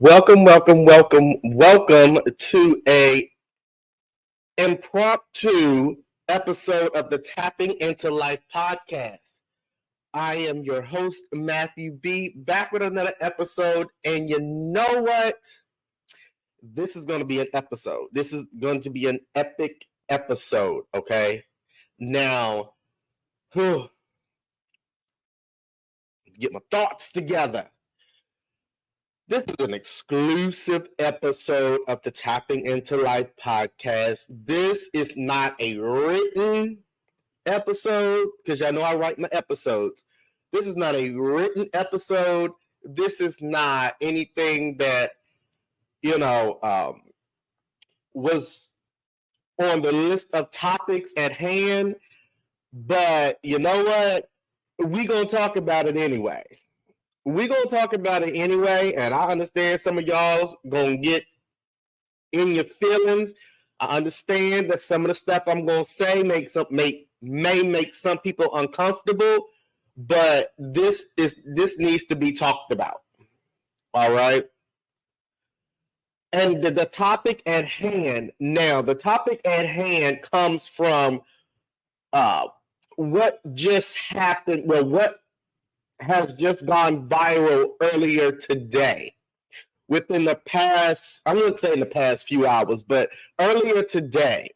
Welcome to a impromptu episode of the Tapping into Life podcast. I am your host, Matthew B, back with another episode. And you know what? This is going to be an episode. This is going to be an epic episode, okay? Now, get my thoughts together. This is an exclusive episode of the Tapping into Life podcast. This is not a written episode, because y'all know I write my episodes. This is not a written episode. This is not anything that, was on the list of topics at hand. But you know what? We're going to talk about it anyway. We're going to talk about it anyway, and I understand some of y'all going to get in your feelings. I understand that some of the stuff I'm going to say may make some people uncomfortable, but this needs to be talked about. All right? And the topic at hand, now, the topic at hand comes from what just happened, what has just gone viral earlier today. Within the past, I wouldn't say in the past few hours, but earlier today,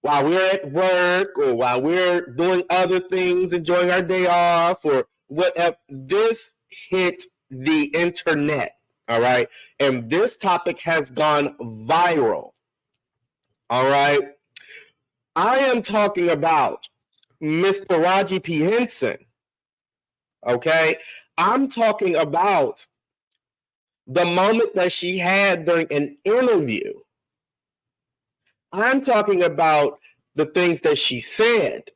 while we're at work or while we're doing other things, enjoying our day off or whatever, this hit the internet, all right? And this topic has gone viral, all right? I am talking about Ms. Taraji P. Henson. Okay, I'm talking about the moment that she had during an interview. I'm talking about the things that she said.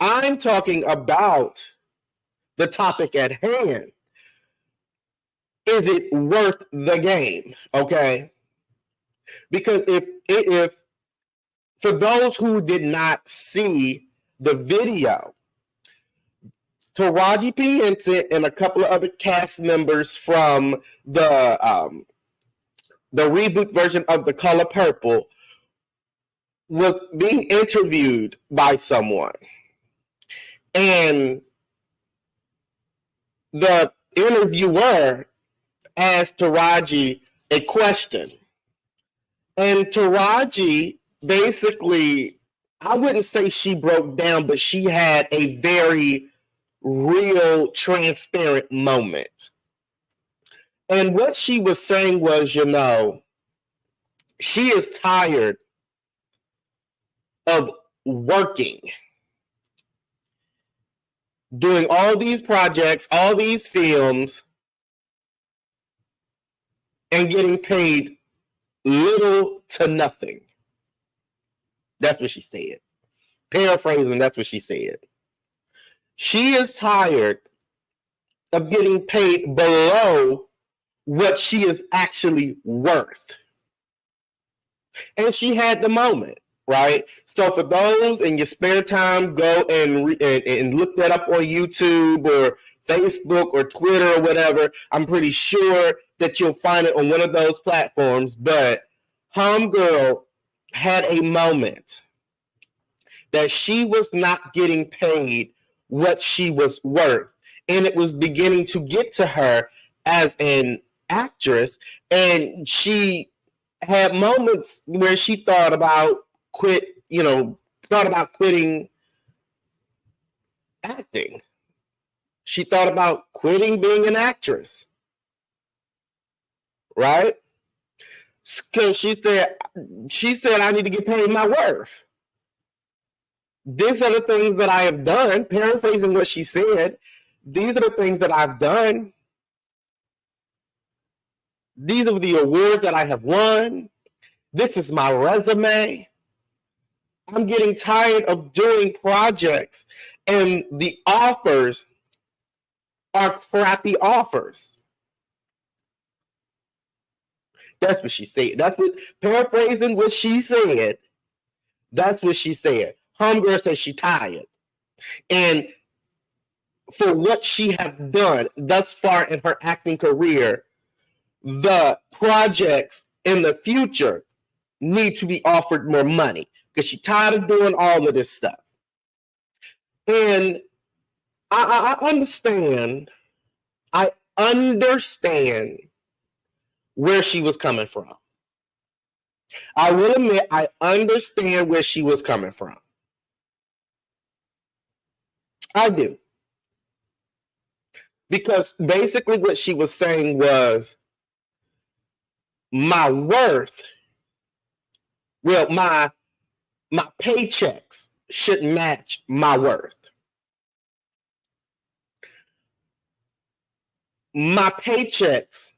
I'm talking about the topic at hand. Is it worth the game? Okay, because if for those who did not see the video, Taraji P. Henson and a couple of other cast members from the reboot version of The Color Purple was being interviewed by someone. And the interviewer asked Taraji a question. And Taraji basically, I wouldn't say she broke down, but she had a very real transparent moment. And what she was saying was, she is tired of working, doing all these projects, all these films, and getting paid little to nothing. That's what she said. Paraphrasing, that's what she said. She is tired of getting paid below what she is actually worth. And she had the moment, right? So for those in your spare time, go and look that up on YouTube or Facebook or Twitter or whatever. I'm pretty sure that you'll find it on one of those platforms. But homegirl had a moment that she was not getting paid what she was worth, and it was beginning to get to her as an actress, and she had moments where she thought about quitting acting. She thought about quitting being an actress, right? Because she said I need to get paid my worth. These are the things that I have done, paraphrasing what she said. These are the things that I've done. These are the awards that I have won. This is my resume. I'm getting tired of doing projects, and the offers are crappy offers. That's what she said. That's what, paraphrasing what she said, that's what she said. Homegirl says she tired. And for what she have done thus far in her acting career, the projects in the future need to be offered more money because she's tired of doing all of this stuff. And I understand. I understand where she was coming from. I will admit, I understand where she was coming from. I do. Because basically what she was saying was, my worth, well, my paychecks should match my worth. My paychecks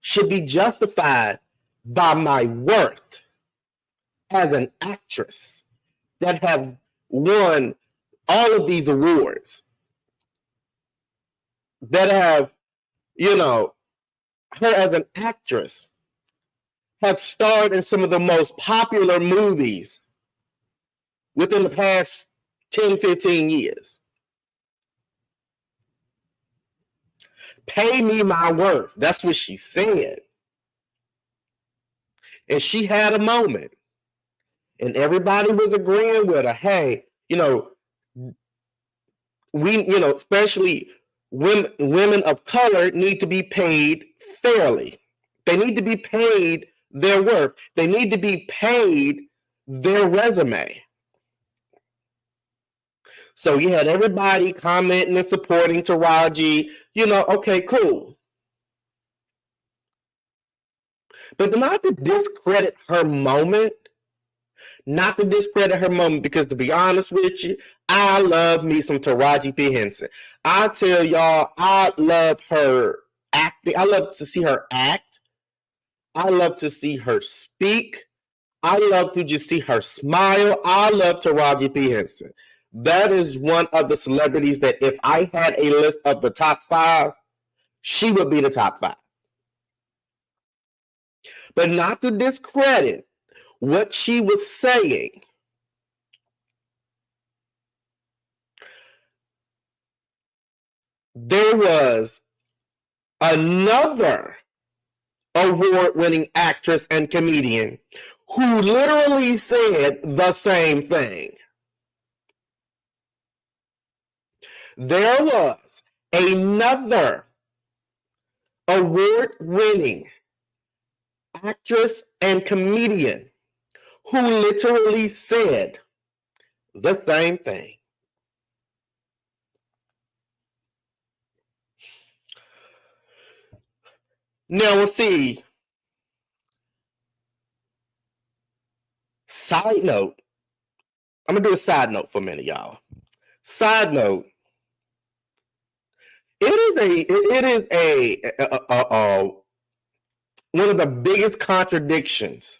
should be justified by my worth as an actress that have won all of these awards, that have, her as an actress, have starred in some of the most popular movies within the past 10, 15 years. Pay me my worth. That's what she said. And she had a moment. And everybody was agreeing with her. Hey, especially women of color need to be paid fairly. They need to be paid their worth. They need to be paid their resume. So you had everybody commenting and supporting Taraji. Okay, cool. But not to discredit her moment. Not to discredit her moment, because to be honest with you, I love me some Taraji P. Henson. I tell y'all, I love her acting. I love to see her act. I love to see her speak. I love to just see her smile. I love Taraji P. Henson. That is one of the celebrities that if I had a list of the top 5, she would be the top 5. But not to discredit what she was saying. There was another award-winning actress and comedian who literally said the same thing. There was another award-winning actress and comedian who literally said the same thing. Now, let's see. Side note. I'm going to do a side note for a minute, y'all. Side note. It is one of the biggest contradictions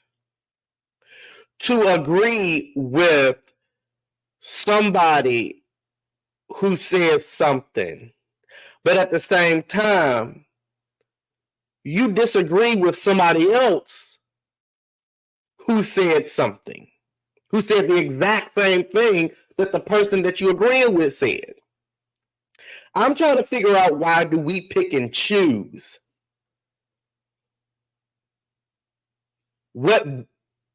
to agree with somebody who says something, but at the same time, you disagree with somebody else who said something, who said the exact same thing that the person that you agree with said. I'm trying to figure out, why do we pick and choose what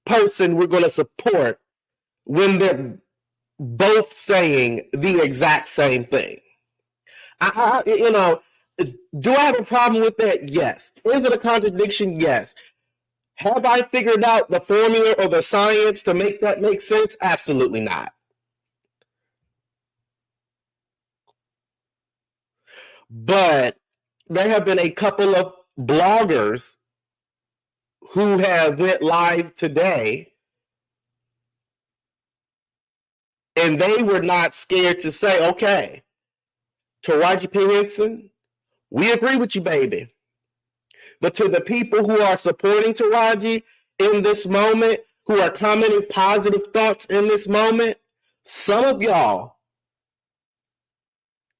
person we're going to support when they're both saying the exact same thing? Do I have a problem with that? Yes. Is it a contradiction? Yes. Have I figured out the formula or the science to make that make sense? Absolutely not. But there have been a couple of bloggers who have went live today, and they were not scared to say, okay, Taraji P. Henson, we agree with you, baby. But to the people who are supporting Taraji in this moment, who are commenting positive thoughts in this moment, some of y'all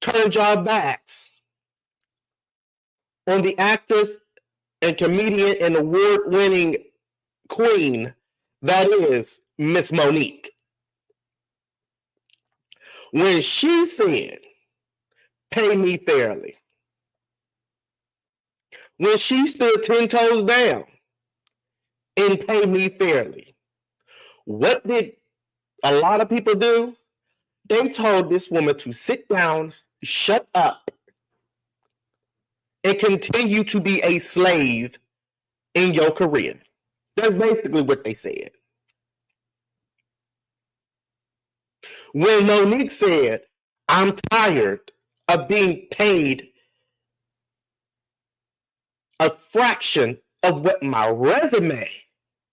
turned your backs on the actress and comedian and award-winning queen that is Miss Monique. When she said, pay me fairly, when she stood 10 toes down and paid me fairly. What did a lot of people do? They told this woman to sit down, shut up, and continue to be a slave in your career. That's basically what they said. When Monique said, I'm tired of being paid a fraction of what my resume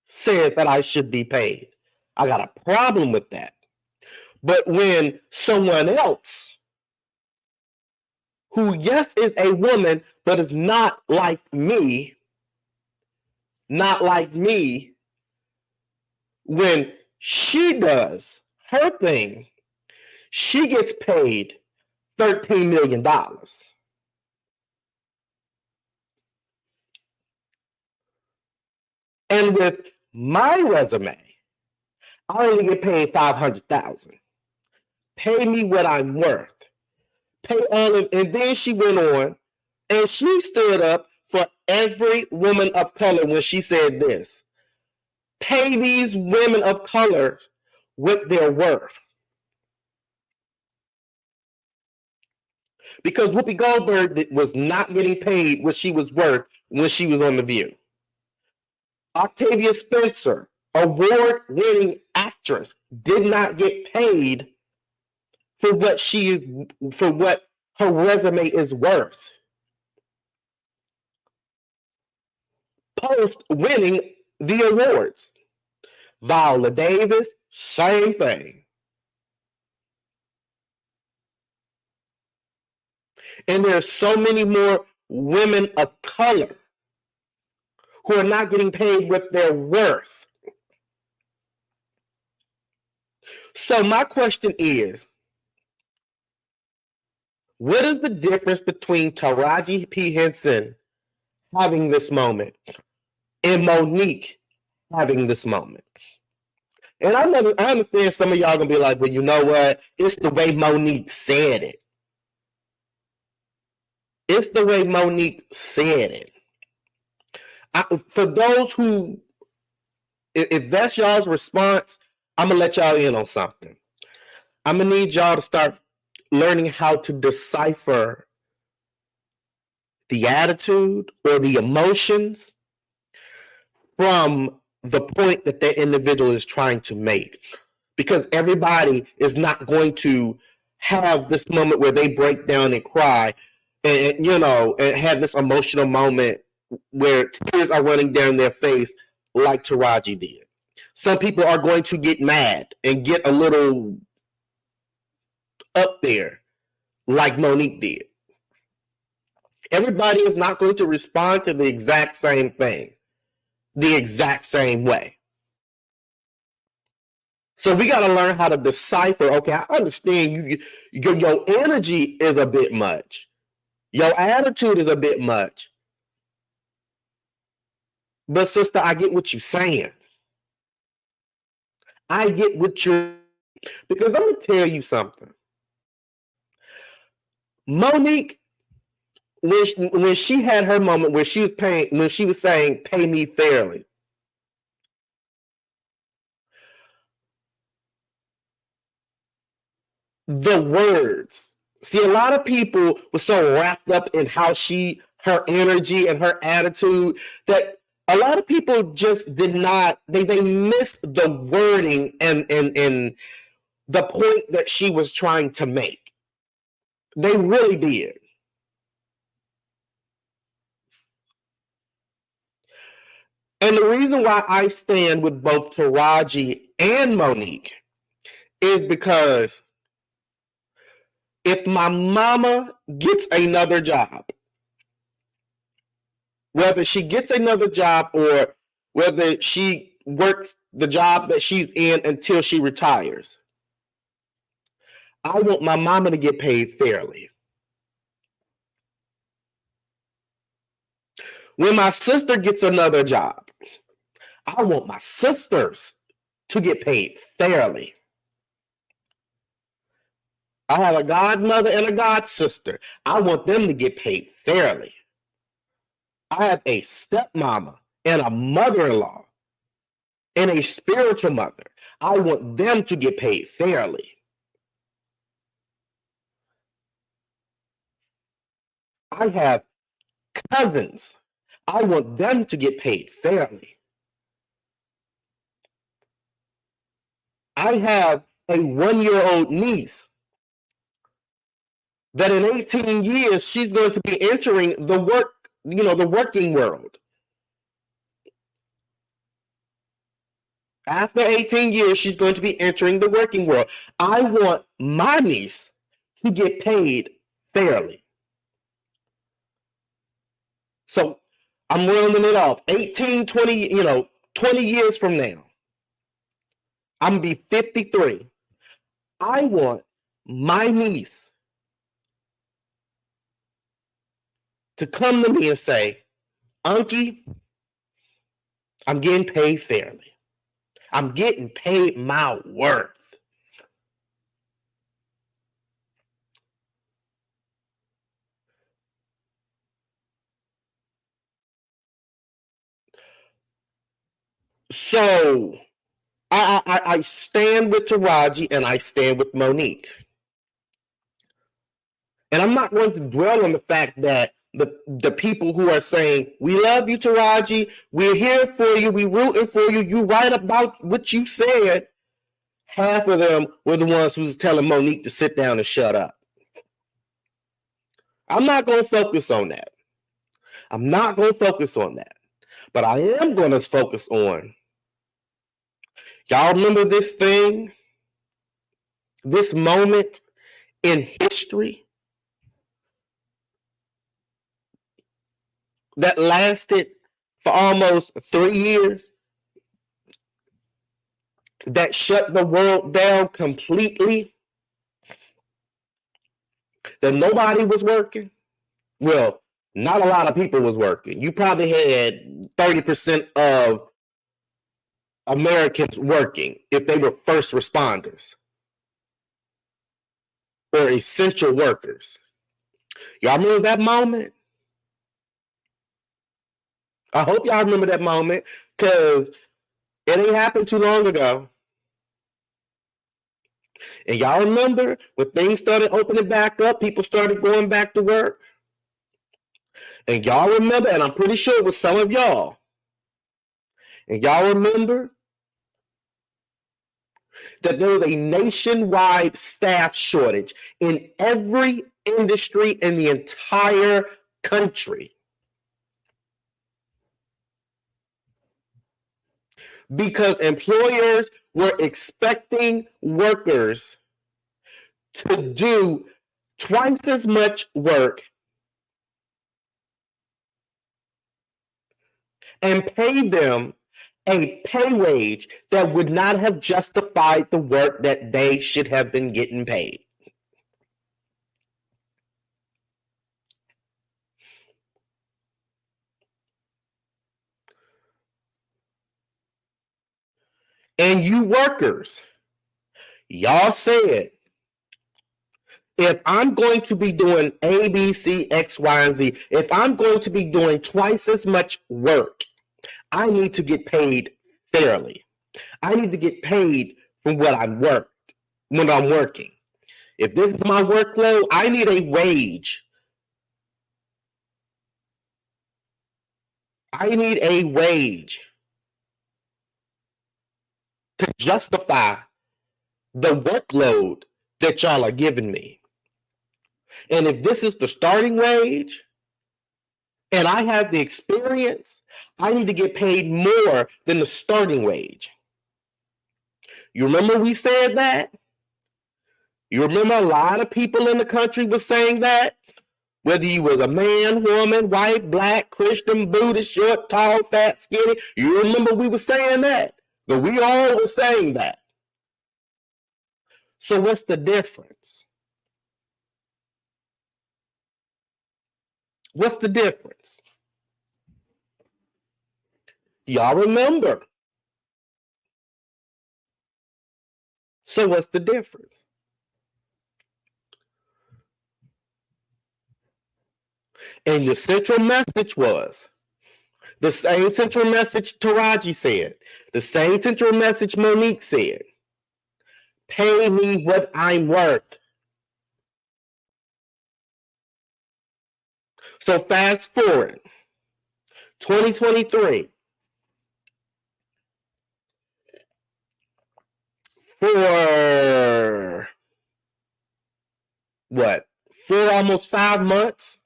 said that I should be paid, I got a problem with that. But when someone else, who yes is a woman, but is not like me, when she does her thing, she gets paid $13 million. And with my resume, I only get paid $500,000. Pay me what I'm worth. Pay all of, and then she went on and she stood up for every woman of color when she said this: pay these women of color what they're worth. Because Whoopi Goldberg was not getting paid what she was worth when she was on The View. Octavia Spencer, award-winning actress, did not get paid for what her resume is worth. Post winning the awards. Viola Davis, same thing. And there's so many more women of color who are not getting paid what they're worth. So my question is, what is the difference between Taraji P. Henson having this moment and Monique having this moment? And I understand some of y'all gonna be like, well, you know what? It's the way Monique said it. It's the way Monique said it. For those who, if that's y'all's response, I'm gonna let y'all in on something. I'm gonna need y'all to start learning how to decipher the attitude or the emotions from the point that that individual is trying to make. Because everybody is not going to have this moment where they break down and cry and and have this emotional moment where tears are running down their face like Taraji did. Some people are going to get mad and get a little up there like Monique did. Everybody is not going to respond to the exact same thing, the exact same way. So we got to learn how to decipher. Okay, I understand your energy is a bit much. Your attitude is a bit much. But sister, I get what you're saying. I get what you're, because I'm going to tell you something. Monique, when she had her moment where she was saying, pay me fairly. The words. See, a lot of people were so wrapped up in how her energy and her attitude that a lot of people just did not, they missed the wording and the point that she was trying to make. They really did. And the reason why I stand with both Taraji and Monique is because if my mama gets another job, whether she gets another job or whether she works the job that she's in until she retires, I want my mama to get paid fairly. When my sister gets another job, I want my sisters to get paid fairly. I have a godmother and a god sister. I want them to get paid fairly. I have a stepmama and a mother-in-law and a spiritual mother. I want them to get paid fairly. I have cousins. I want them to get paid fairly. I have a 1-year-old niece that in 18 years, she's going to be entering the working world. After 18 years, she's going to be entering the working world. I want my niece to get paid fairly. So I'm rounding it off. 18, 20, 20 years from now, I'm going to be 53. I want my niece to come to me and say, Unky, I'm getting paid fairly. I'm getting paid my worth. So I stand with Taraji and I stand with Monique. And I'm not going to dwell on the fact that the people who are saying, we love you, Taraji, we're here for you, we're rooting for you, you right about what you said, half of them were the ones who was telling Monique to sit down and shut up. I'm not going to focus on that. I'm not going to focus on that. But I am going to focus on, y'all remember this thing, this moment in history that lasted for almost 3 years, that shut the world down completely, that nobody was working? Well, not a lot of people was working. You probably had 30% of Americans working if they were first responders or essential workers. Y'all remember that moment? I hope y'all remember that moment, because it ain't happened too long ago. And y'all remember when things started opening back up, people started going back to work? And y'all remember, and I'm pretty sure it was some of y'all, and y'all remember that there was a nationwide staff shortage in every industry in the entire country. Because employers were expecting workers to do twice as much work and pay them a pay wage that would not have justified the work that they should have been getting paid. And you workers, y'all said, if I'm going to be doing A, B, C, X, Y, and Z, if I'm going to be doing twice as much work, I need to get paid fairly. I need to get paid for what I'm working. If this is my workload, I need a wage. I need a wage to justify the workload that y'all are giving me. And if this is the starting wage and I have the experience, I need to get paid more than the starting wage. You remember we said that? You remember a lot of people in the country were saying that? Whether you was a man, woman, white, black, Christian, Buddhist, short, tall, fat, skinny, you remember we were saying that? But we all were saying that. So what's the difference? What's the difference? Y'all remember. So what's the difference? And the central message was, The same central message Taraji said. The same central message Monique said. Pay me what I'm worth. So fast forward, 2023. For what? For almost 5 months.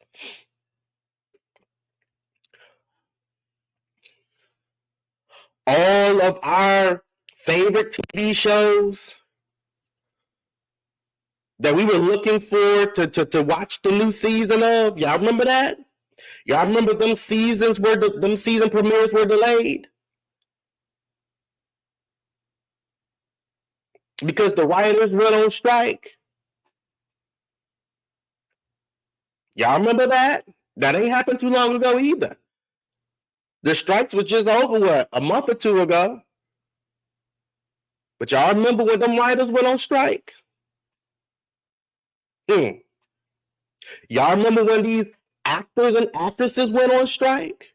All of our favorite TV shows that we were looking forward to watch the new season of. Y'all remember that? Y'all remember them seasons where them season premieres were delayed? Because the writers went on strike. Y'all remember that? That ain't happened too long ago either. The strikes was just over, what, a month or two ago? But y'all remember when them writers went on strike? Y'all remember when these actors and actresses went on strike?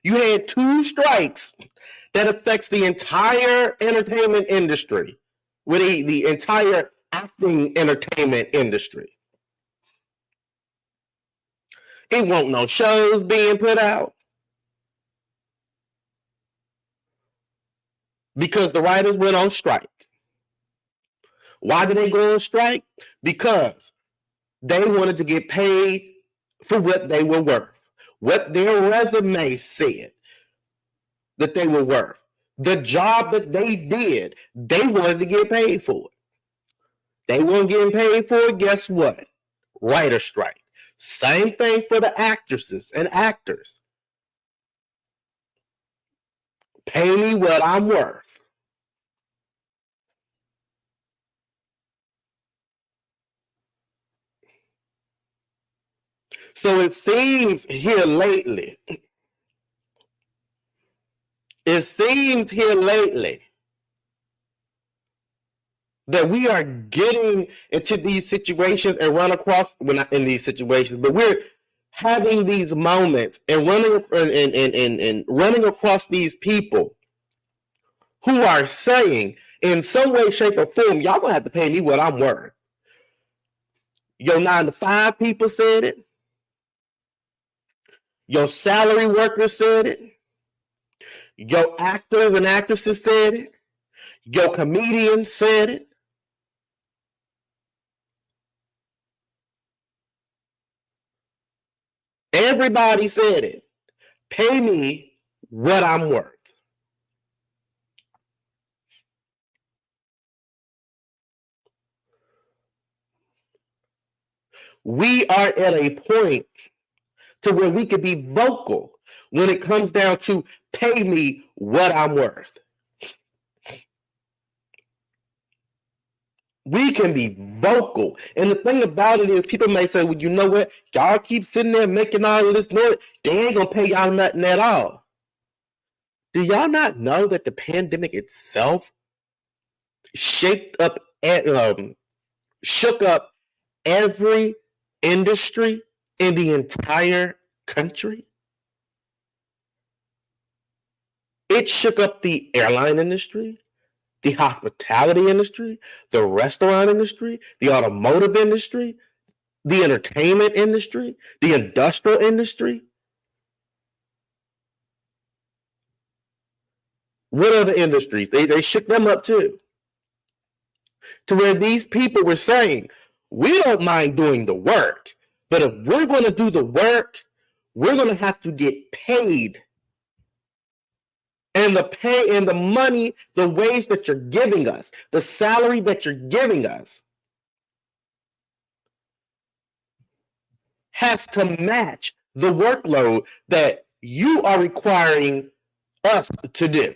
You had 2 strikes that affects the entire entertainment industry, with the entire acting entertainment industry. It won't no shows being put out because the writers went on strike. Why did they go on strike? Because they wanted to get paid for what they were worth, what their resume said that they were worth. The job that they did, they wanted to get paid for it. They weren't getting paid for it, guess what? Writer strike. Same thing for the actresses and actors. Pay me what I'm worth. So it seems here lately, that we are getting into these situations and run across, well, not in these situations, but we're having these moments and running across these people who are saying in some way, shape, or form, y'all gonna have to pay me what I'm worth. Your 9-to-5 people said it. Your salary workers said it. Your actors and actresses said it. Your comedians said it. Everybody said it. Pay me what I'm worth. We are at a point to where we can be vocal when it comes down to pay me what I'm worth. We can be vocal. And the thing about it is, people may say, well, you know what? Y'all keep sitting there making all of this noise. They ain't going to pay y'all nothing at all. Do y'all not know that the pandemic itself shook up every industry in the entire country? It shook up the airline industry, the hospitality industry, the restaurant industry, the automotive industry, the entertainment industry, the industrial industry. What other industries? They shook them up too. To where these people were saying, we don't mind doing the work, but if we're going to do the work, we're going to have to get paid. And the pay and the money, the wage that you're giving us, the salary that you're giving us has to match the workload that you are requiring us to do.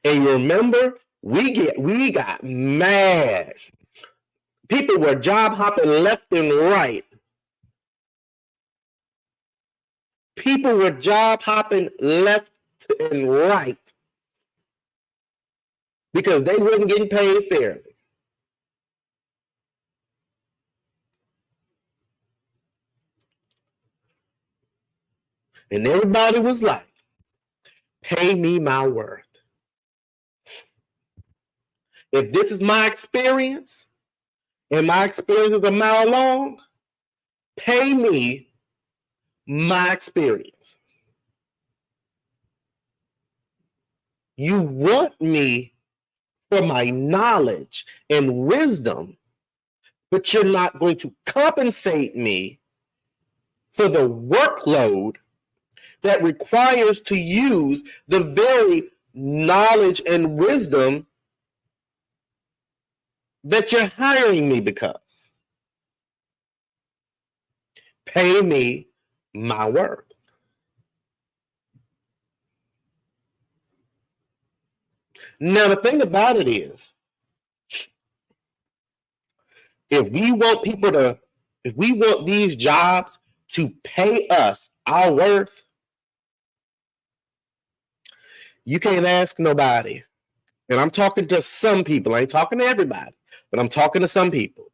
And you remember, we got mad. People were job hopping left and right. People were job hopping left and right because they weren't getting paid fairly. And everybody was like, pay me my worth. If this is my experience, and my experience is a mile long, pay me my experience. You want me for my knowledge and wisdom, but you're not going to compensate me for the workload that requires to use the very knowledge and wisdom that you're hiring me because. Pay me my worth. Now, the thing about it is, if we want these jobs to pay us our worth, you can't ask nobody. And I'm talking to some people. I ain't talking to everybody, but I'm talking to some people.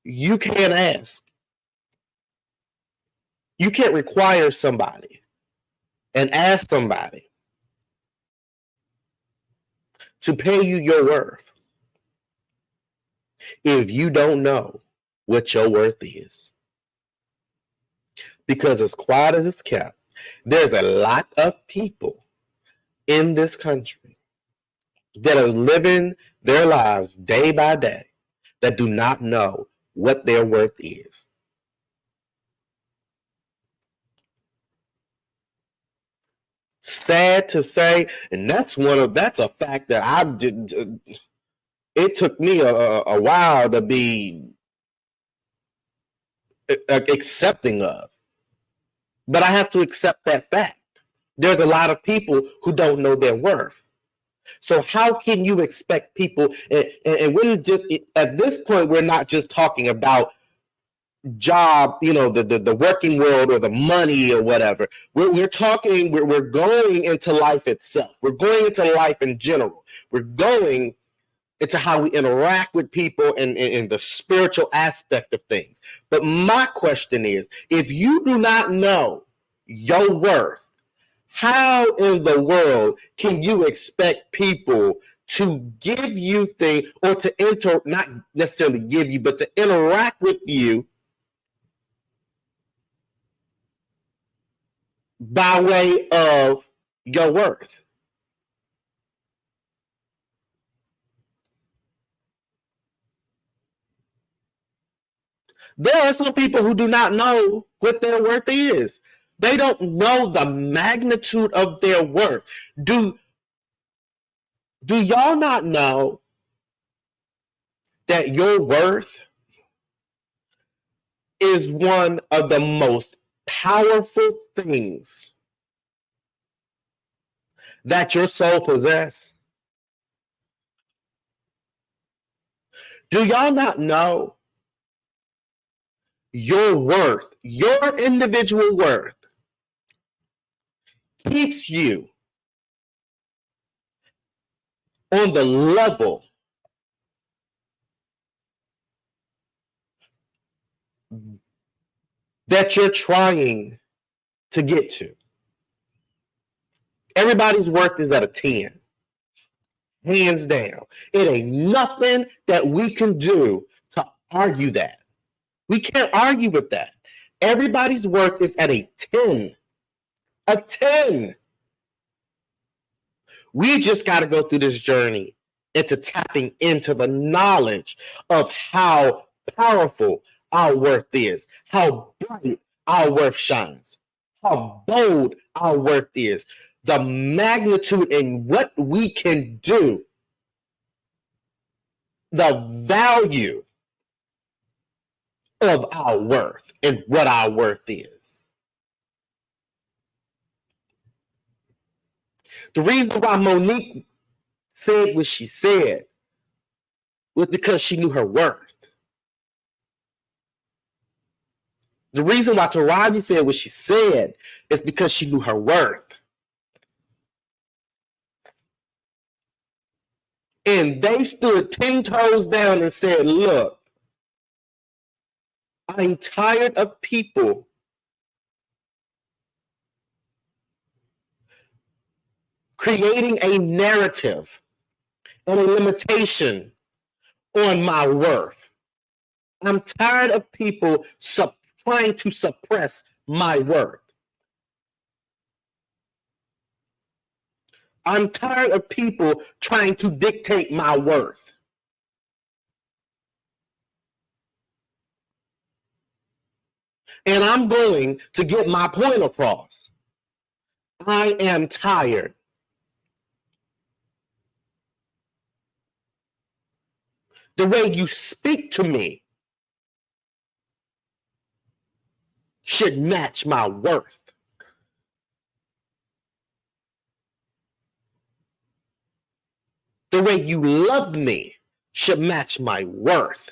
You can't ask. You can't require somebody and ask somebody to pay you your worth if you don't know what your worth is. Because as quiet as it's kept, there's a lot of people in this country that are living their lives day by day that do not know what their worth is. Sad to say, and that's a fact that I did. It took me a while to be accepting of, but I have to accept that fact. There's a lot of people who don't know their worth. So how can you expect people? And we're just at this point, we're not just talking about job, the working world or the money or whatever. We're going into life itself. We're going into life in general. We're going into how we interact with people and the spiritual aspect of things. But my question is, if you do not know your worth, how in the world can you expect people to give you things or to not necessarily give you, but to interact with you by way of your worth? There are some people who do not know what their worth is. They don't know the magnitude of their worth. Do y'all not know that your worth is one of the most powerful things that your soul possesses? Do y'all not know your worth, your individual worth, keeps you on the level that you're trying to get to? Everybody's worth is at a 10. Hands down. It ain't nothing that we can do to argue that. We can't argue with that. Everybody's worth is at a 10. A 10. We just got to go through this journey into tapping into the knowledge of how powerful our worth is, how bright our worth shines, how bold our worth is, the magnitude in what we can do, the value of our worth and what our worth is. The reason why Monique said what she said was because she knew her worth. The reason why Taraji said what she said is because she knew her worth. And they stood 10 toes down and said, look, I'm tired of people creating a narrative and a limitation on my worth. I'm tired of people trying to suppress my worth. I'm tired of people trying to dictate my worth. And I'm going to get my point across. I am tired. The way you speak to me should match my worth. The way you love me should match my worth.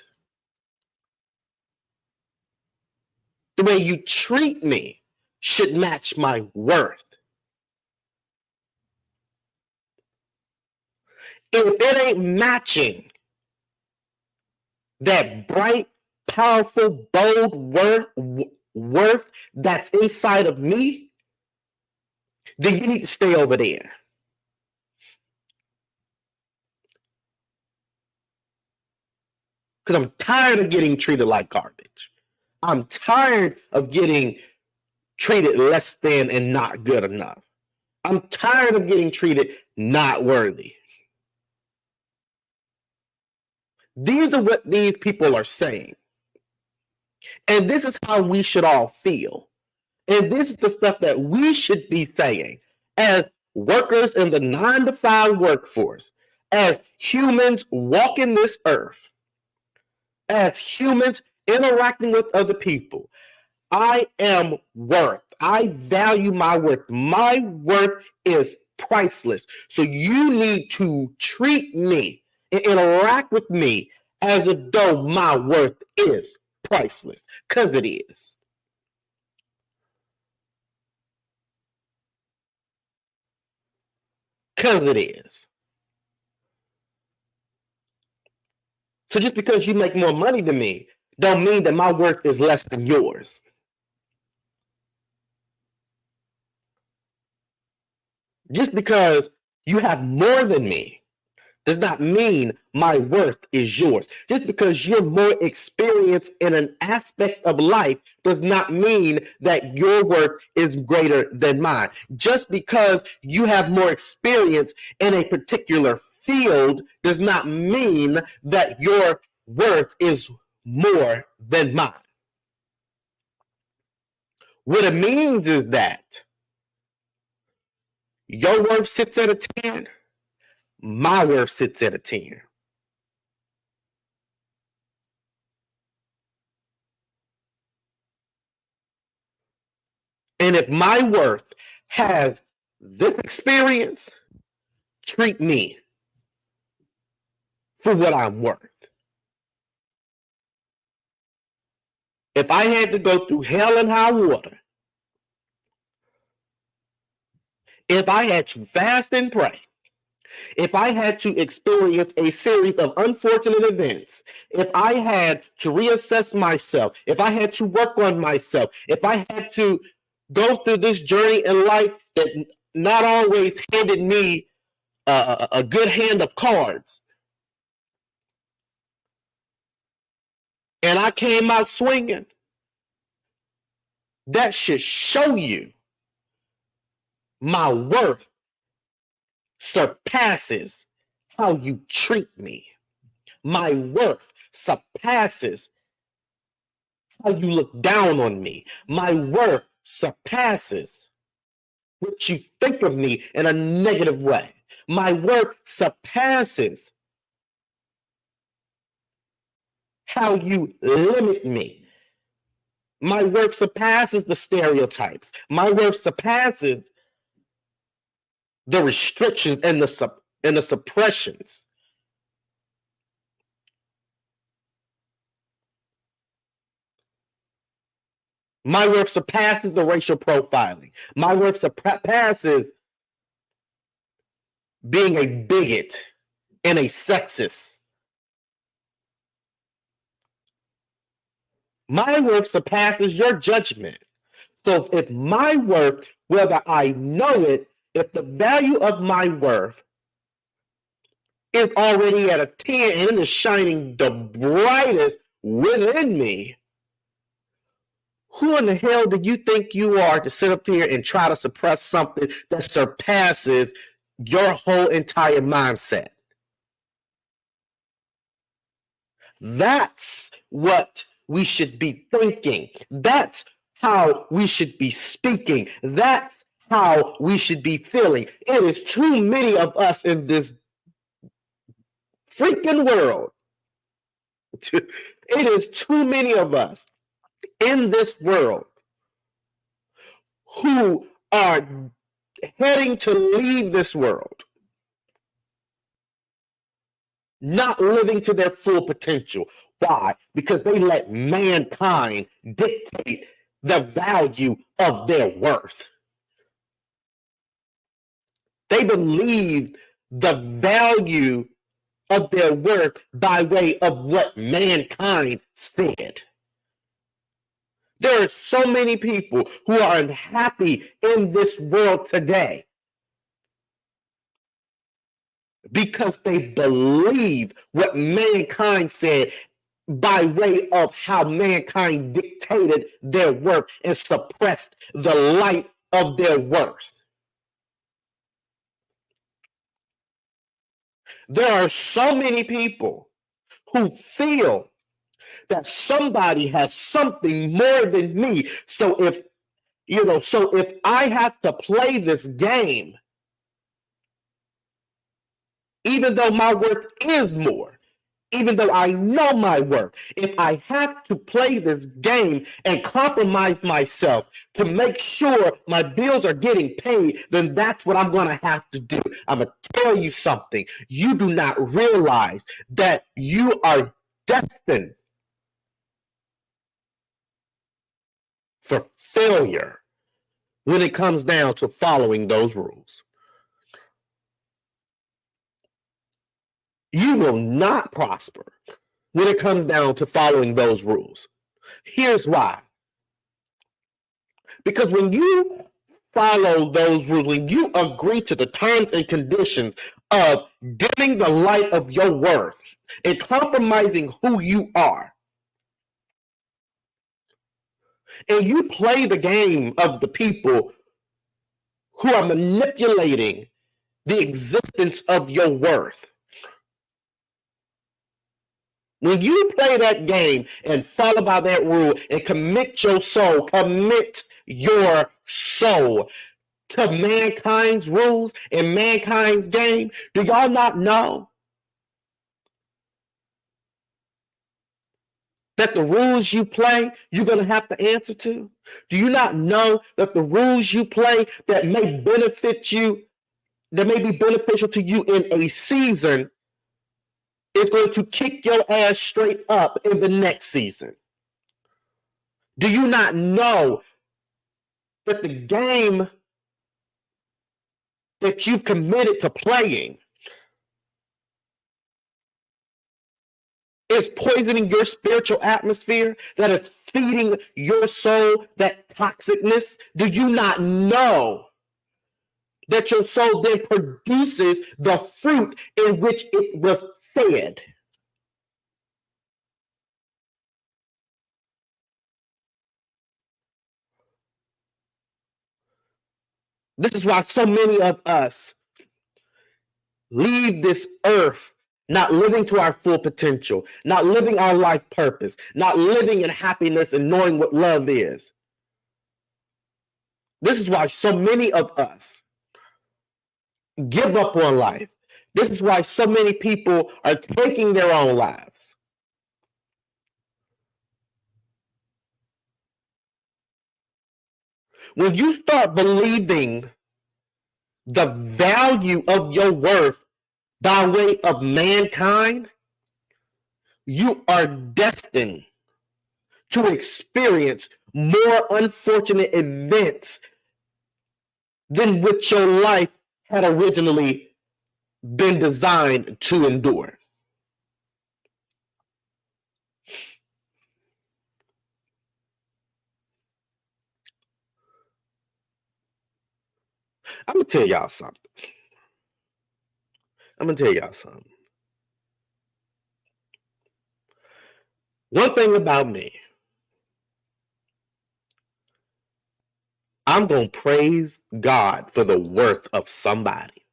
The way you treat me should match my worth. If it ain't matching that bright, powerful, bold worth that's inside of me, then you need to stay over there. Because I'm tired of getting treated like garbage. I'm tired of getting treated less than and not good enough. I'm tired of getting treated not worthy. These are what these people are saying. And this is how we should all feel. And this is the stuff that we should be saying as workers in the 9-to-5 workforce, as humans walking this earth, as humans interacting with other people. I am worth. I value my worth. My worth is priceless. So you need to treat me and interact with me as though my worth is priceless, because it is. Because it is. So just because you make more money than me, don't mean that my worth is less than yours. Just because you have more than me does not mean my worth is yours. Just because you're more experienced in an aspect of life does not mean that your worth is greater than mine. Just because you have more experience in a particular field does not mean that your worth is more than mine. What it means is that your worth sits at a 10, my worth sits at a 10. And if my worth has this experience, treat me for what I'm worth. If I had to go through hell and high water, if I had to fast and pray, if I had to experience a series of unfortunate events, if I had to reassess myself, if I had to work on myself, if I had to go through this journey in life that not always handed me a good hand of cards, and I came out swinging, that should show you my worth surpasses how you treat me. My worth surpasses how you look down on me. My worth surpasses what you think of me in a negative way. My worth surpasses how you limit me. My worth surpasses the stereotypes. My worth surpasses the restrictions and the suppressions. My worth surpasses the racial profiling. My worth surpasses being a bigot and a sexist. My worth surpasses your judgment. So if my worth, whether I know it, If the value of my worth is already at a 10 and it is shining the brightest within me, who in the hell do you think you are to sit up here and try to suppress something that surpasses your whole entire mindset? That's what we should be thinking. That's how we should be speaking. That's how we should be feeling. It is too many of us in this freaking world. It is too many of us in this world who are heading to leave this world, not living to their full potential. Why? Because they let mankind dictate the value of their worth. They believed the value of their worth by way of what mankind said. There are so many people who are unhappy in this world today because they believe what mankind said by way of how mankind dictated their worth and suppressed the light of their worth. There are so many people who feel that somebody has something more than me. So if I have to play this game, even though my worth is more, even though I know my worth, if I have to play this game and compromise myself to make sure my bills are getting paid, then that's what I'm going to have to do. I'm going to tell you something. You do not realize that you are destined for failure when it comes down to following those rules. You will not prosper when it comes down to following those rules. Here's why. Because when you follow those rules, when you agree to the terms and conditions of dimming the light of your worth and compromising who you are, and you play the game of the people who are manipulating the existence of your worth, when you play that game and follow by that rule and commit your soul to mankind's rules and mankind's game, do y'all not know that the rules you play, you're going to have to answer to? Do you not know that the rules you play that may benefit you, that may be beneficial to you in a season, is going to kick your ass straight up in the next season? Do you not know that the game that you've committed to playing is poisoning your spiritual atmosphere, that is feeding your soul that toxicness? Do you not know that your soul then produces the fruit in which it was fed? This is why so many of us leave this earth not living to our full potential, not living our life purpose, not living in happiness and knowing what love is. This is why so many of us give up on life. This is why so many people are taking their own lives. When you start believing the value of your worth by way of mankind, you are destined to experience more unfortunate events than which your life had originally been designed to endure. I'm gonna tell y'all something. One thing about me, I'm gonna praise God for the worth of somebody.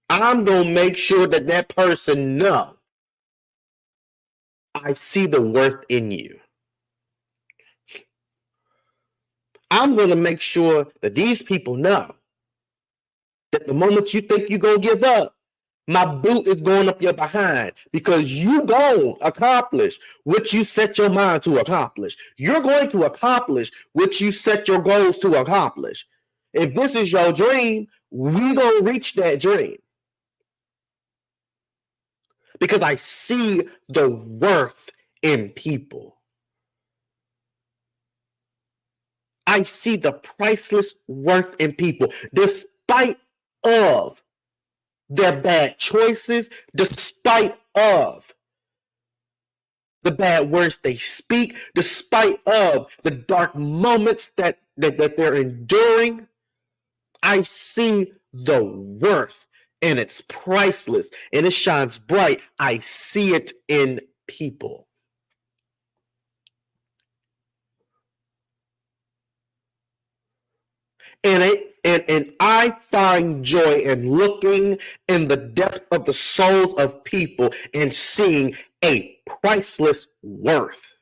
I'm gonna make sure that that person know I see the worth in you. I'm gonna make sure that these people know that the moment you think you're gonna give up, my boot is going up your behind, because you gonna accomplish what you set your mind to accomplish. You're going to accomplish what you set your goals to accomplish. If this is your dream, we gonna reach that dream. Because I see the worth in people. I see the priceless worth in people, despite of their bad choices, despite of the bad words they speak, despite of the dark moments that they're enduring. I see the worth, and it's priceless, and it shines bright. I see it in people. And I find joy in looking in the depth of the souls of people and seeing a priceless worth.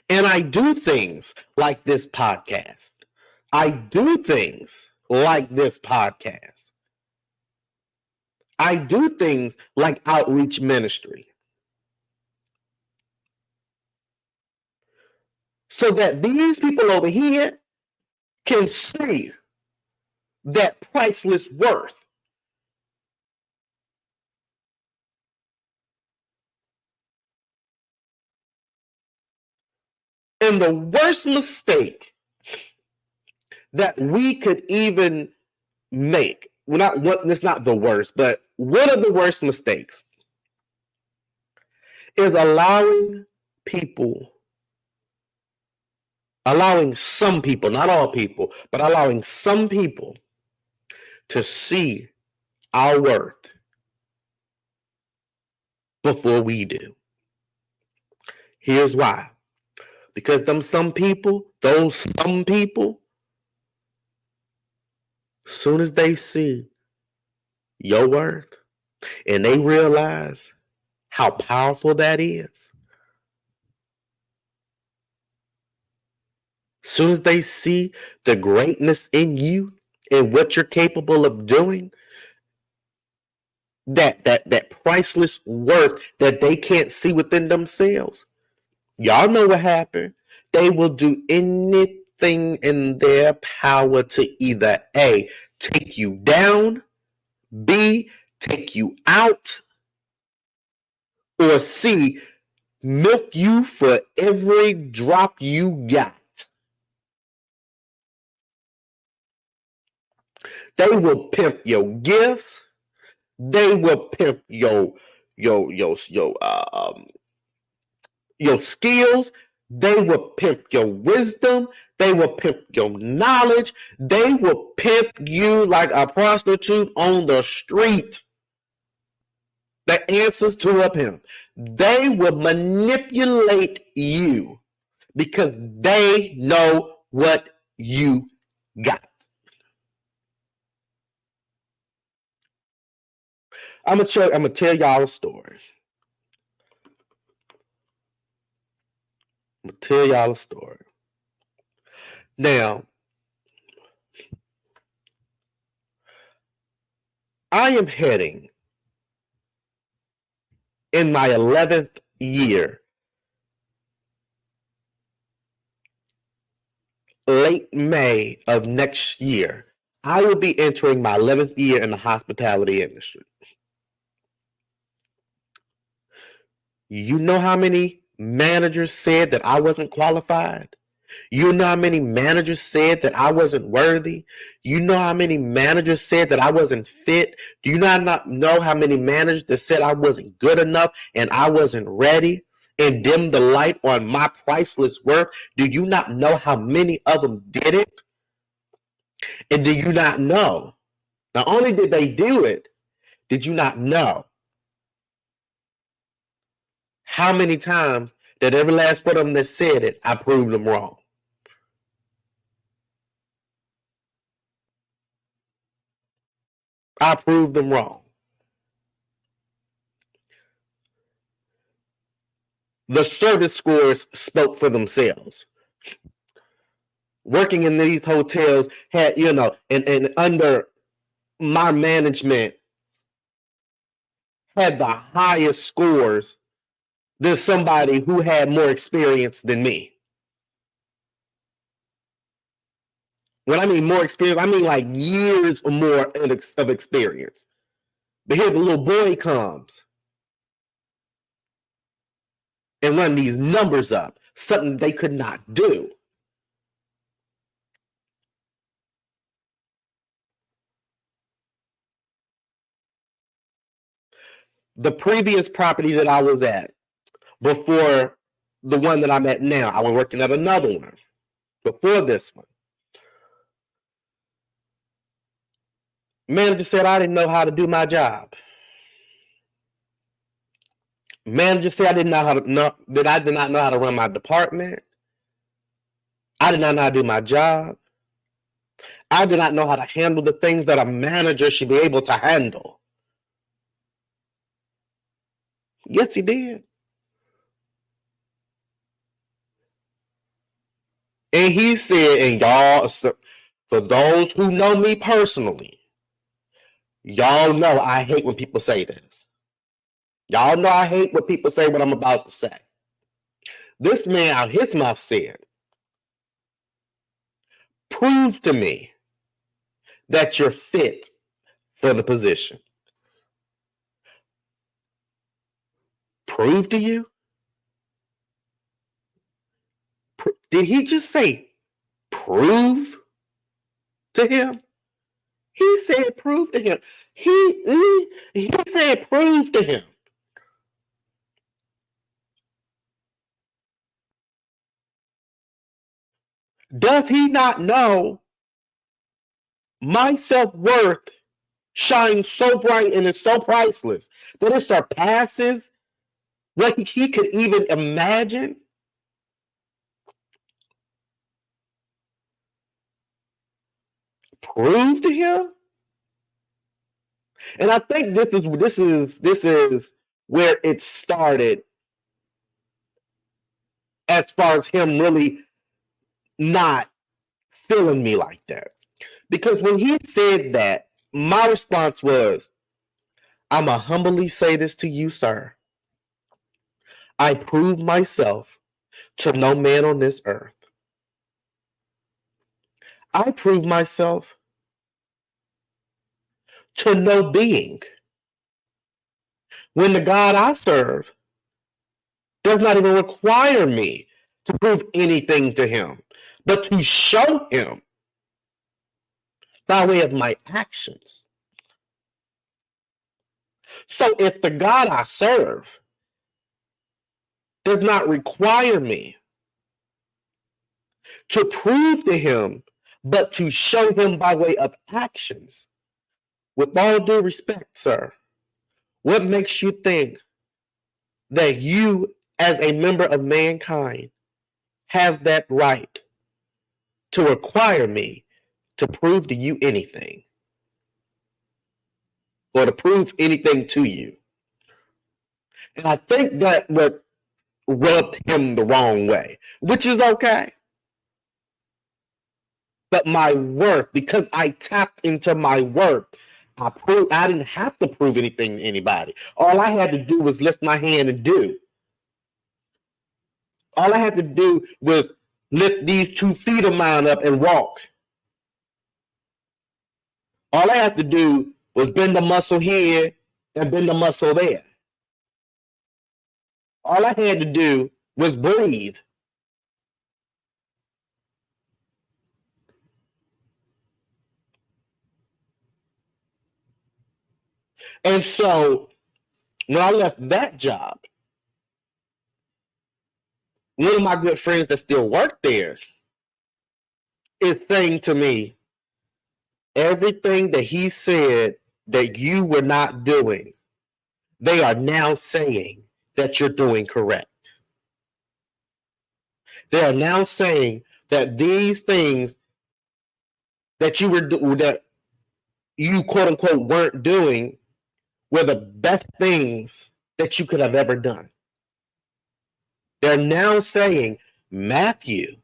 And I do things like this podcast. I do things like this podcast. I do things like outreach ministry. So that these people over here can see that priceless worth. And the worst mistake that we could even make, it's not the worst, but one of the worst mistakes is allowing some people, not all people, but allowing some people to see our worth before we do. Here's why. Because those some people, soon as they see your worth and they realize how powerful that is, soon as they see the greatness in you and what you're capable of doing, that priceless worth that they can't see within themselves, y'all know what happened. They will do anything in their power to either A, take you down, B, take you out, or C, milk you for every drop you got. They will pimp your gifts. They will pimp your skills. They will pimp your wisdom. They will pimp your knowledge. They will pimp you like a prostitute on the street. The answers to a pimp. They will manipulate you because they know what you got. I'm gonna tell y'all a story. Now, I am heading in my 11th year. Late May of next year, I will be entering my 11th year in the hospitality industry. You know how many managers said that I wasn't qualified? You know how many managers said that I wasn't worthy? You know how many managers said that I wasn't fit? Do you not know how many managers that said I wasn't good enough and I wasn't ready and dimmed the light on my priceless worth? Do you not know how many of them did it? And do you not know? Not only did they do it, did you not know how many times that every last one of them that said it, I proved them wrong? I proved them wrong. The service scores spoke for themselves. Working in these hotels had, and under my management had the highest scores than somebody who had more experience than me. When I mean more experience, I mean like years or more of experience. But here the little boy comes and run these numbers up, something they could not do. The previous property that I was at before the one that I'm at now, I was working at another one before this one. Manager said I didn't know how to do my job. Manager said I did not know how to run my department. I did not know how to do my job. I did not know how to handle the things that a manager should be able to handle. Yes, he did. And he said, and y'all, for those who know me personally, y'all know I hate when people say this. Y'all know I hate when people say what I'm about to say. This man out his mouth said, prove to me that you're fit for the position. Prove to you? Did he just say prove to him? He said prove to him. He said prove to him. Does he not know my self-worth shines so bright and is so priceless that it surpasses what he could even imagine? Prove to him? And I think this is where it started as far as him really not feeling me like that. Because when he said that, my response was, I'ma humbly say this to you, sir. I prove myself to no man on this earth. I prove myself to no being. When the God I serve does not even require me to prove anything to him, but to show him by way of my actions. So if the God I serve does not require me to prove to him, but to show him by way of actions, with all due respect, sir, what makes you think that you, as a member of mankind, has that right to require me to prove to you anything or to prove anything to you? And I think that what rubbed him the wrong way, which is okay. But my worth, because I tapped into my worth, I didn't have to prove anything to anybody. All I had to do was lift my hand and do. All I had to do was lift these 2 feet of mine up and walk. All I had to do was bend the muscle here and bend the muscle there. All I had to do was breathe. And so when I left that job, one of my good friends that still work there is saying to me, everything that he said that you were not doing, they are now saying that you're doing correct. They are now saying that these things that you quote unquote weren't doing were the best things that you could have ever done. They're now saying Matthew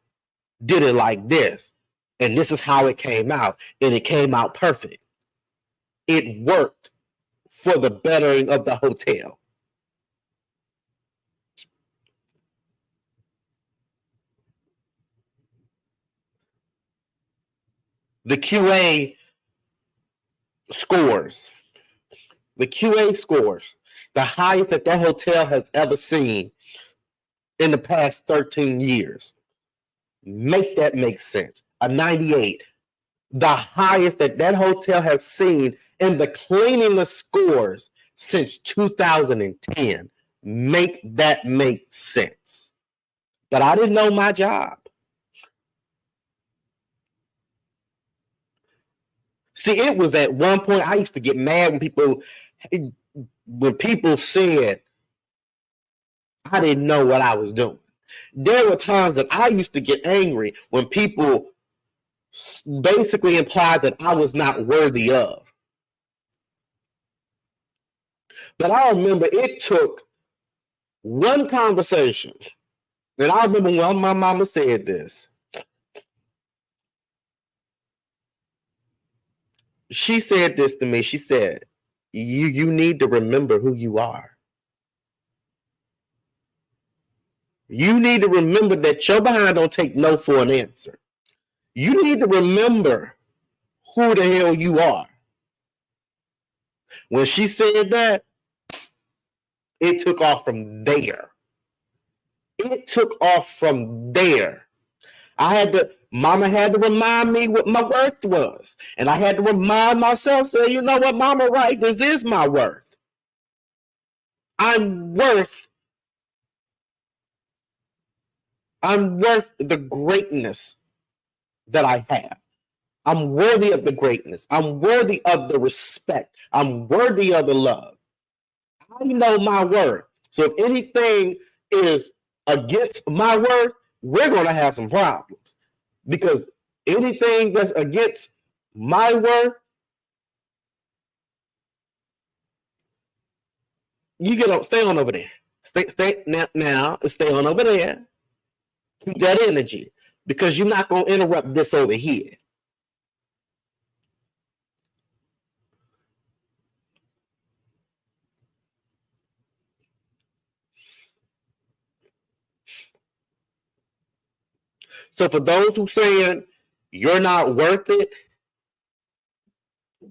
did it like this, and this is how it came out, and it came out perfect. It worked for the bettering of the hotel. The QA scores, the highest that hotel has ever seen in the past 13 years. Make that make sense. A 98, the highest that hotel has seen in the cleanliness scores since 2010. Make that make sense. But I didn't know my job. See, it was at one point I used to get mad when people said I didn't know what I was doing. There were times that I used to get angry when people basically implied that I was not worthy of. But I remember it took one conversation, and I remember when my mama said this. She said this to me. She said, you need to remember who you are. You need to remember that your behind don't take no for an answer. You need to remember who the hell you are. When she said that, it took off from there. It took off from there. Mama had to remind me what my worth was. And I had to remind myself, say, you know what, Mama, right, this is my worth. I'm worth the greatness that I have. I'm worthy of the greatness. I'm worthy of the respect. I'm worthy of the love. I know my worth. So if anything is against my worth, we're going to have some problems. Because anything that's against my worth, stay on over there. Stay on over there. Keep that energy, because you're not going to interrupt this over here. So for those who saying you're not worth it,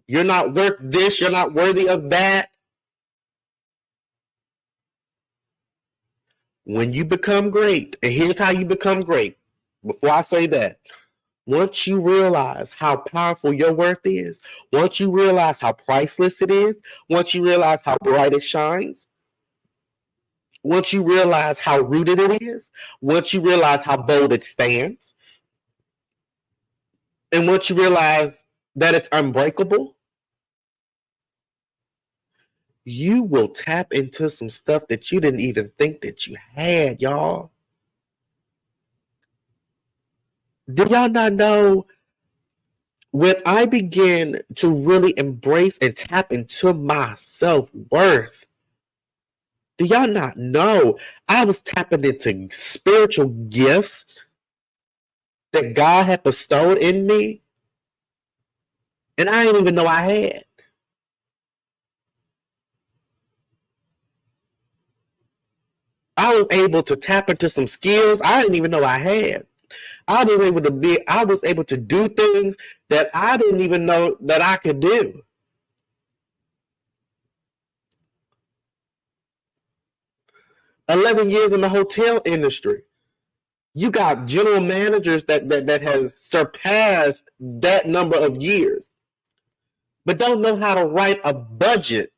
you're not worth this, you're not worthy of that, when you become great, and here's how you become great. Before I say that, once you realize how powerful your worth is, once you realize how priceless it is, once you realize how bright it shines, once you realize how rooted it is, once you realize how bold it stands, and once you realize that it's unbreakable, you will tap into some stuff that you didn't even think that you had, y'all. Did y'all not know when I began to really embrace and tap into my self-worth? Do y'all not know I was tapping into spiritual gifts that God had bestowed in me, and I didn't even know I had? I was able to tap into some skills I didn't even know I had. I was able to do things that I didn't even know that I could do. $11 years in the hotel industry. You got general managers that has surpassed that number of years, but don't know how to write a budget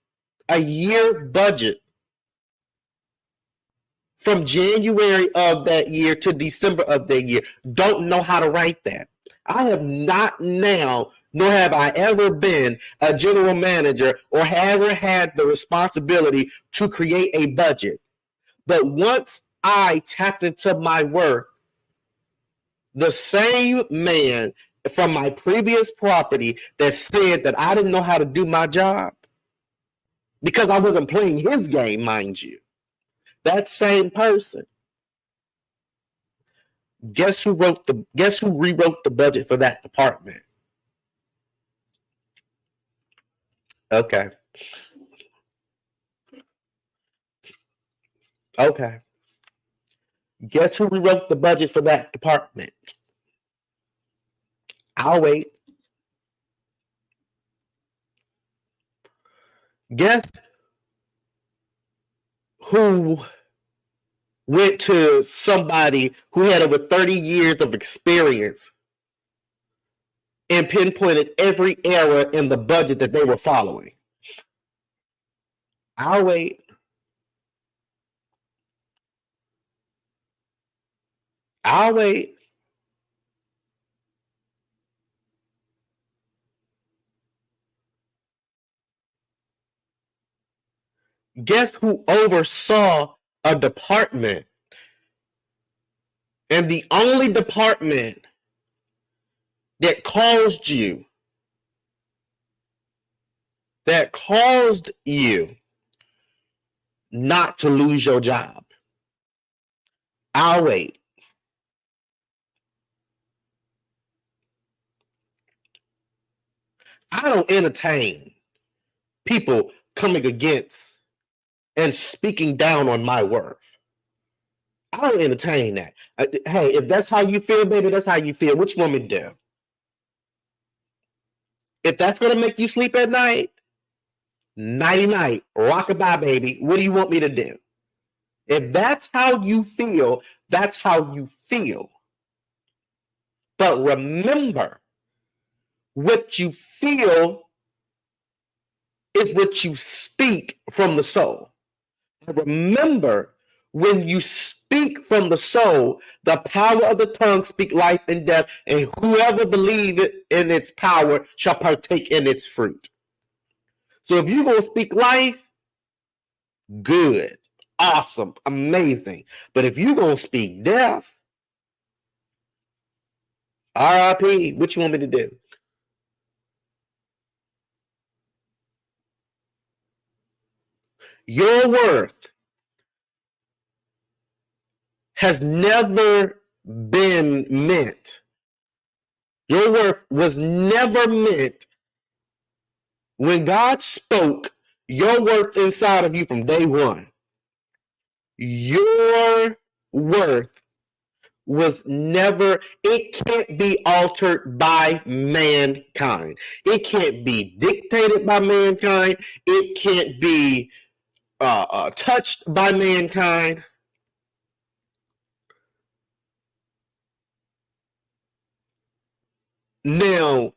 a year budget from January of that year to December of that year, don't know how to write that. I have not now, nor have I ever been a general manager or ever had the responsibility to create a budget. But once I tapped into my worth, the same man from my previous property that said that I didn't know how to do my job, because I wasn't playing his game, mind you, that same person, guess who rewrote the budget for that department? Okay. Guess who rewrote the budget for that department? I'll wait. Guess who went to somebody who had over 30 years of experience and pinpointed every error in the budget that they were following? I'll wait. Guess who oversaw a department, and the only department that caused you not to lose your job? I'll wait. I don't entertain people coming against and speaking down on my worth. I don't entertain that. Hey, if that's how you feel, baby, that's how you feel. What you want me to do? If that's going to make you sleep at night, nighty-night, rock-a-bye, baby. What do you want me to do? If that's how you feel, that's how you feel. But remember, what you feel is what you speak from the soul. And remember, when you speak from the soul, the power of the tongue speak life and death, and whoever believes in its power shall partake in its fruit. So if you're going to speak life, good, awesome, amazing. But if you're going to speak death, RIP, what you want me to do? Your worth has never been meant. Your worth was never meant when God spoke your worth inside of you from day one. Your worth was never, it can't be altered by mankind. It can't be dictated by mankind. It can't be touched by mankind. Now,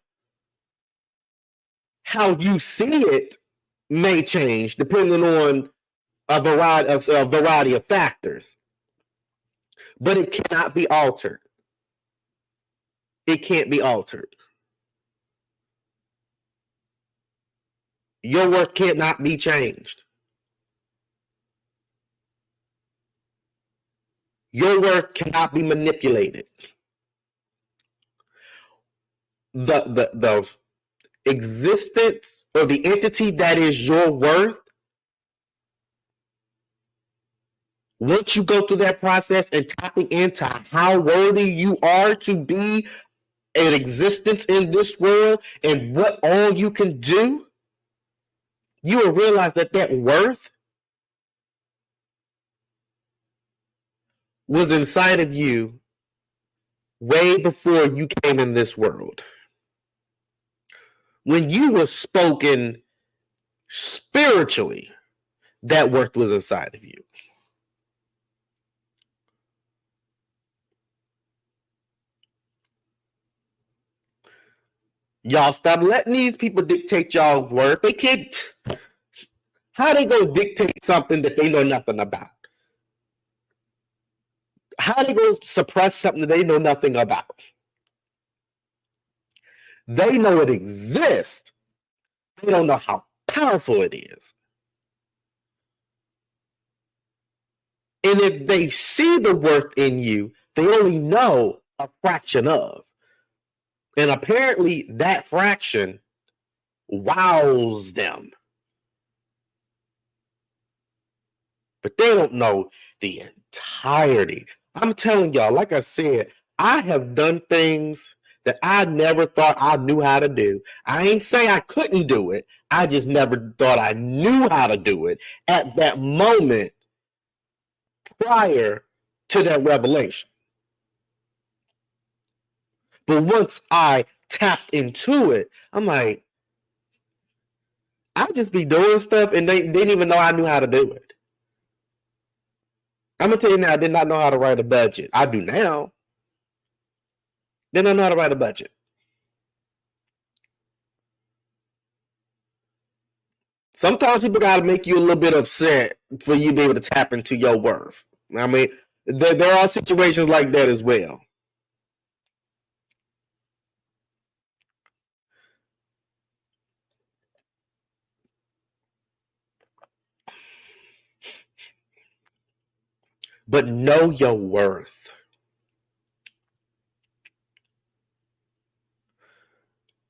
how you see it may change depending on a variety of factors, but it cannot be altered. It can't be altered. Your worth cannot be changed. Your worth cannot be manipulated. The existence or the entity that is your worth, once you go through that process and tapping into how worthy you are to be an existence in this world and what all you can do, you will realize that worth was inside of you way before you came in this world. When you were spoken spiritually, that worth was inside of you. Y'all stop letting these people dictate y'all's worth. They can't. How they gonna dictate something that they know nothing about? How they gonna suppress something that they know nothing about? They know it exists. They don't know how powerful it is. And if they see the worth in you, they only know a fraction of. And apparently that fraction wows them. But they don't know the entirety. I'm telling y'all, like I said, I have done things that I never thought I knew how to do. I ain't say I couldn't do it. I just never thought I knew how to do it at that moment prior to that revelation. But once I tapped into it, I'm like, I just be doing stuff and they didn't even know I knew how to do it. I'm gonna tell you now, I did not know how to write a budget. I do now. Did not know how to write a budget. Sometimes people gotta make you a little bit upset for you to be able to tap into your worth. I mean, there are situations like that as well. But know your worth.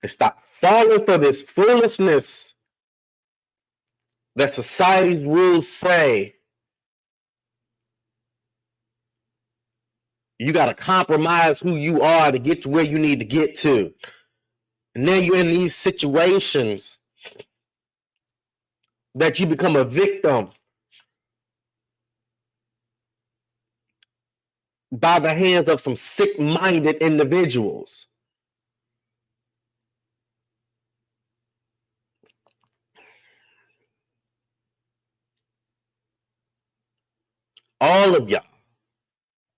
And stop falling for this foolishness that society's rules say. You got to compromise who you are to get to where you need to get to. And then you're in these situations that you become a victim by the hands of some sick-minded individuals. All of y'all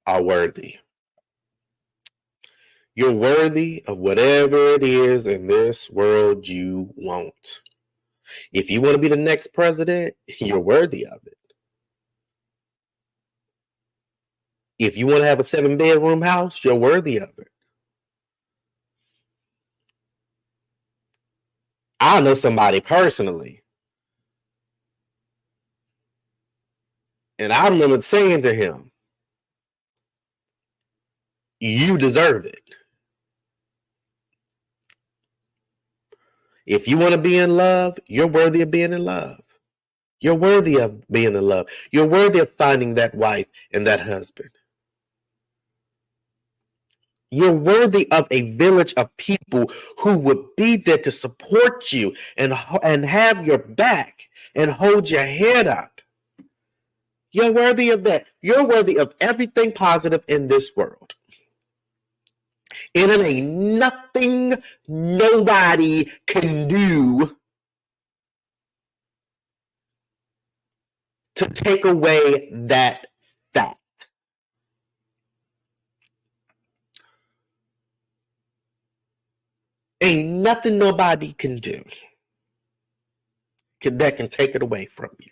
are worthy. You're worthy of whatever it is in this world you want. If you want to be the next president, you're worthy of it. If you want to have a 7-bedroom house, you're worthy of it. I know somebody personally, and I remember saying to him, you deserve it. If you want to be in love, you're worthy of being in love. You're worthy of being in love. You're worthy of finding that wife and that husband. You're worthy of a village of people who would be there to support you and have your back and hold your head up. You're worthy of that. You're worthy of everything positive in this world. And it ain't nothing nobody can do to take away that fact. Ain't nothing nobody can do that can take it away from you.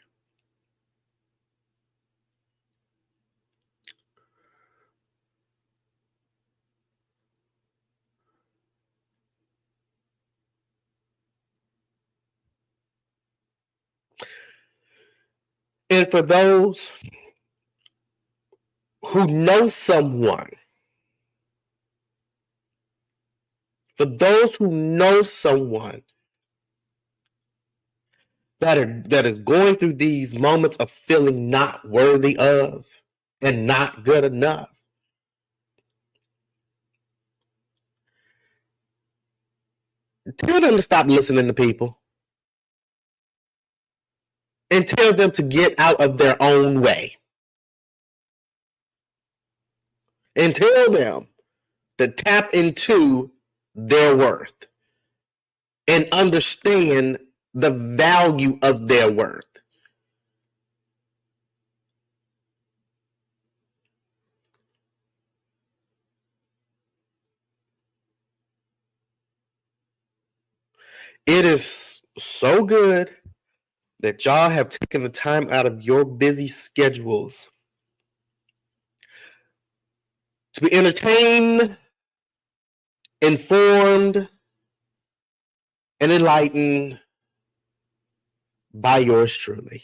And for those who know someone, that is going through these moments of feeling not worthy of and not good enough, tell them to stop listening to people and tell them to get out of their own way. And tell them to tap into their worth and understand the value of their worth. It is so good that y'all have taken the time out of your busy schedules to be entertained, informed, and enlightened by yours truly.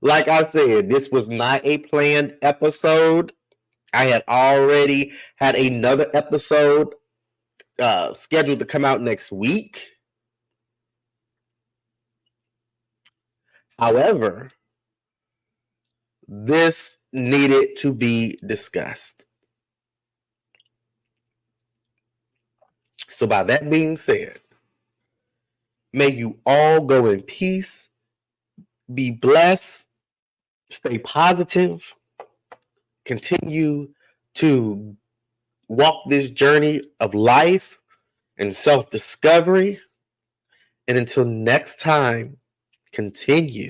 Like I said, this was not a planned episode. I had already had another episode scheduled to come out next week. However, this needed to be discussed. So by that being said, may you all go in peace, be blessed, stay positive, continue to walk this journey of life and self-discovery. And until next time, continue